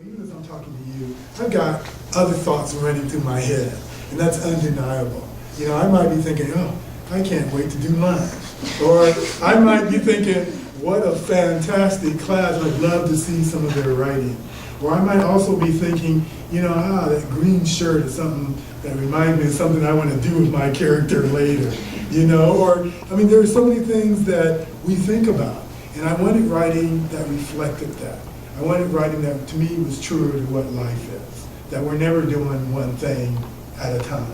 Even as I'm talking to you, I've got other thoughts running through my head, and that's undeniable. You know, I might be thinking, oh, I can't wait to do lunch. Or I might be thinking, what a fantastic class, I'd love to see some of their writing. Or I might also be thinking, you know, that green shirt is something that reminds me of something I want to do with my character later. You know, or, I mean, there are so many things that we think about. And I wanted writing that reflected that. I wanted writing that, to me, was truer to what life is. That we're never doing one thing at a time.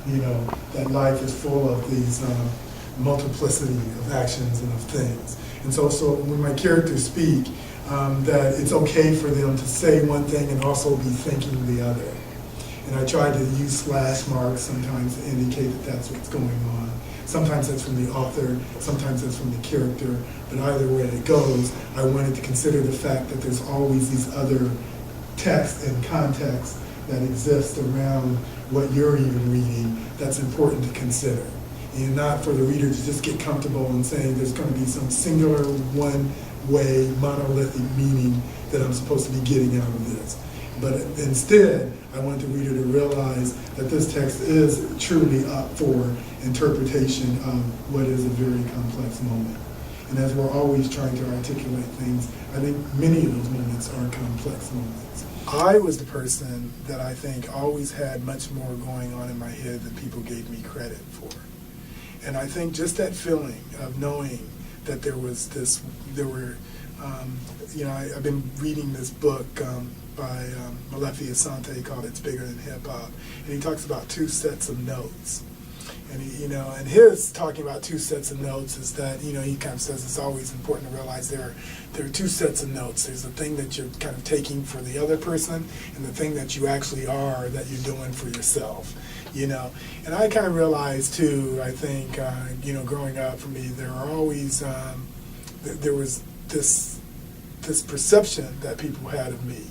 You know, that life is full of these multiplicity of actions and of things. And so when my characters speak, that it's okay for them to say one thing and also be thinking the other. And I try to use slash marks sometimes to indicate that that's what's going on. Sometimes that's from the author, sometimes that's from the character, but either way it goes, I wanted to consider the fact that there's always these other texts and contexts that exist around what you're even reading that's important to consider. And not for the reader to just get comfortable in saying there's going to be some singular, one-way, monolithic meaning that I'm supposed to be getting out of this. But instead, I want the reader to realize that this text is truly up for interpretation of what is a very complex moment. And as we're always trying to articulate things, I think many of those moments are complex moments. I was the person that I think always had much more going on in my head than people gave me credit for. And I think just that feeling of knowing that there was this, I've been reading this book by Malefi Asante called It's Bigger Than Hip Hop. And he talks about two sets of notes. And and his talking about two sets of notes is that, he kind of says it's always important to realize there are two sets of notes. There's the thing that you're kind of taking for the other person and the thing that you actually are that you're doing for yourself. And I kind of realized too, I think, growing up for me, there are always, there was this perception that people had of me,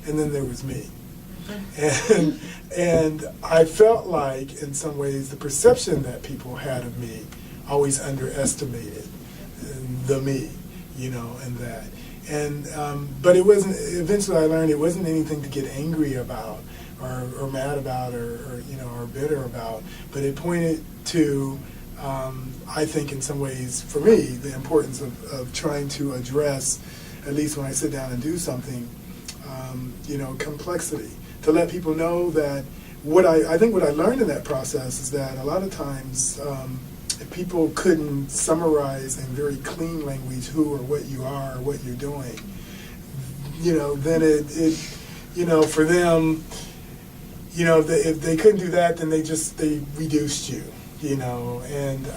and then there was me. And I felt like, in some ways, the perception that people had of me always underestimated the me, and that. But it wasn't, eventually I learned it wasn't anything to get angry about or mad about or bitter about, but it pointed to, I think in some ways, for me, the importance of trying to address, at least when I sit down and do something, complexity. To let people know that I think what I learned in that process is that a lot of times if people couldn't summarize in very clean language who or what you are or what you're doing, then it for them, if they couldn't do that, then they reduced you, and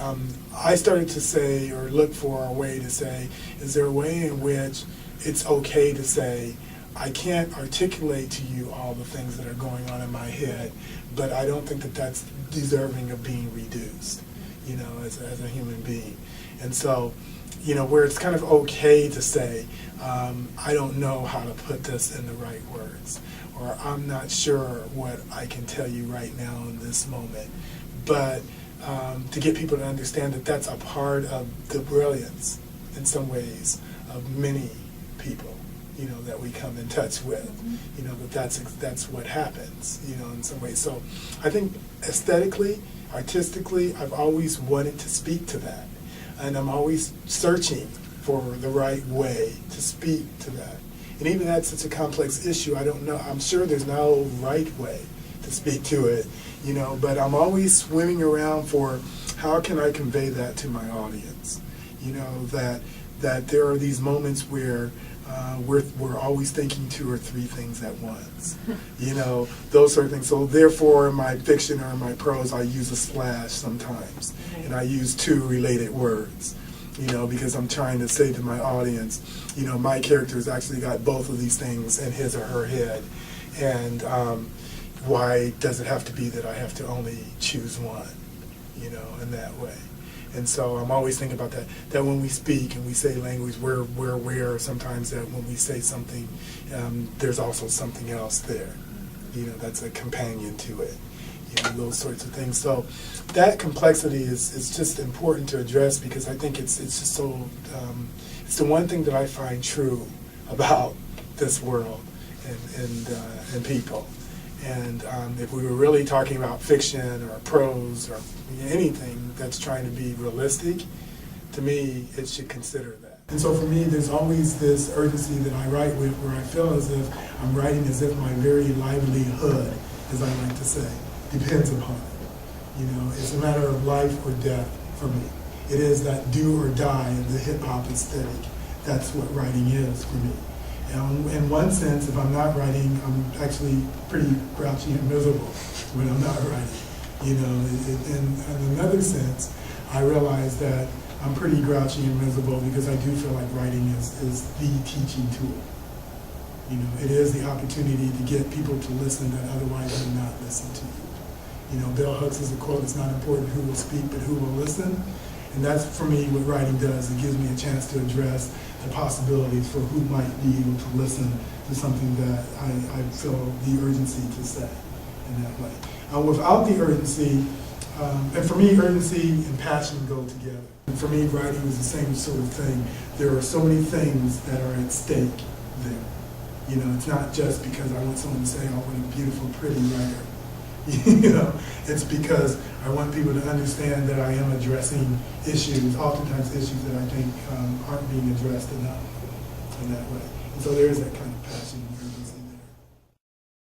I started to say or look for a way to say, is there a way in which it's okay to say, I can't articulate to you all the things that are going on in my head, but I don't think that that's deserving of being reduced, as a human being. And so, where it's kind of okay to say, I don't know how to put this in the right words, or I'm not sure what I can tell you right now in this moment, but to get people to understand that that's a part of the brilliance, in some ways, of many people. That we come in touch with, that's what happens, in some ways. So I think aesthetically, artistically, I've always wanted to speak to that. And I'm always searching for the right way to speak to that. And even that's such a complex issue, I don't know, I'm sure there's no right way to speak to it, but I'm always swimming around for how can I convey that to my audience, that there are these moments where we're always thinking two or three things at once, those sort of things. So therefore, in my fiction or in my prose, I use a slash sometimes, and I use two related words, because I'm trying to say to my audience, my character's actually got both of these things in his or her head, and why does it have to be that I have to only choose one, in that way. And so I'm always thinking about that when we speak and we say language, we're aware sometimes that when we say something, there's also something else there, that's a companion to it, those sorts of things. So that complexity is just important to address, because I think it's just so, it's the one thing that I find true about this world, and people. And if we were really talking about fiction or prose or anything that's trying to be realistic, to me, it should consider that. And so for me, there's always this urgency that I write with, where I feel as if I'm writing as if my very livelihood, as I like to say, depends upon it. You know, it's a matter of life or death for me. It is that do or die in the hip-hop aesthetic. That's what writing is for me. And in one sense, if I'm not writing, I'm actually pretty grouchy and miserable when I'm not writing. You know, in another sense, I realize that I'm pretty grouchy and miserable because I do feel like writing is the teaching tool. You know, it is the opportunity to get people to listen that otherwise would not listen to you. You know, Bell Hooks is a quote, it's not important who will speak, but who will listen. And that's, for me, what writing does. It gives me a chance to address the possibilities for who might be able to listen to something that I feel the urgency to say in that way. Without the urgency, and for me, urgency and passion go together. And for me, writing is the same sort of thing. There are so many things that are at stake there. You know, it's not just because I want someone to say, oh, what a beautiful, pretty writer. You know, it's because I want people to understand that I am addressing issues, oftentimes issues that I think aren't being addressed enough in that way. And so there is that kind of passion